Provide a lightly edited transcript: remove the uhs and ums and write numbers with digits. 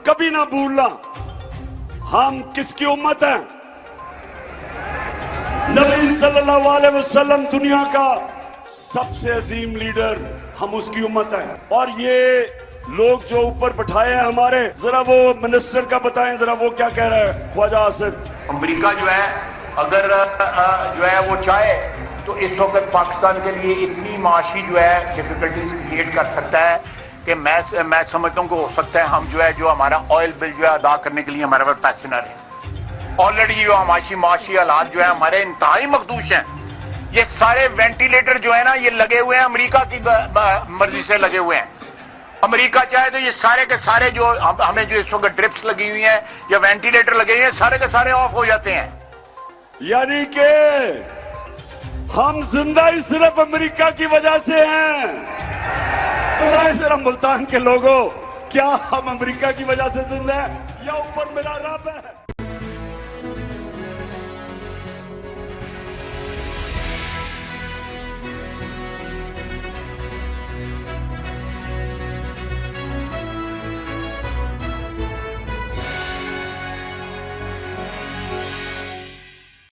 कभी ना भूलना हम किसकी उम्मत हैं। नबी सल्लल्लाहु अलैहि वसल्लम दुनिया का सबसे अजीम लीडर, हम उसकी उम्मत हैं। और ये लोग जो ऊपर बैठाए हैं हमारे, जरा वो मिनिस्टर का बताएं, जरा वो क्या कह रहा है ख्वाजा आसिफ। अमेरिका जो है अगर जो है वो चाहे तो इस वक्त पाकिस्तान के लिए इतनी माशी जो है डिफिकल्टीज क्रिएट कर सकता है कि मैं समझता हूँ कि हो सकता है हम जो हमारा ऑयल बिल जो है अदा करने के लिए हमारे पास पैसे ना रहे। ऑलरेडी जो माशी हालात जो है हमारे इंतहाई मखदूश हैं। ये सारे वेंटिलेटर जो है ना ये लगे हुए हैं, अमेरिका की मर्जी से लगे हुए हैं। अमेरिका चाहे तो ये सारे के सारे जो हमें जो इस वक्त ड्रिप्स लगी हुई हैं या वेंटिलेटर लगे हुए हैं, सारे के सारे ऑफ हो जाते हैं। यानी कि हम जिंदा ही सिर्फ अमेरिका की वजह से हैं। सिर्फ मुल्तान के लोगों, क्या हम अमेरिका की वजह से जिंदा हैं या ऊपर मेरा रब है?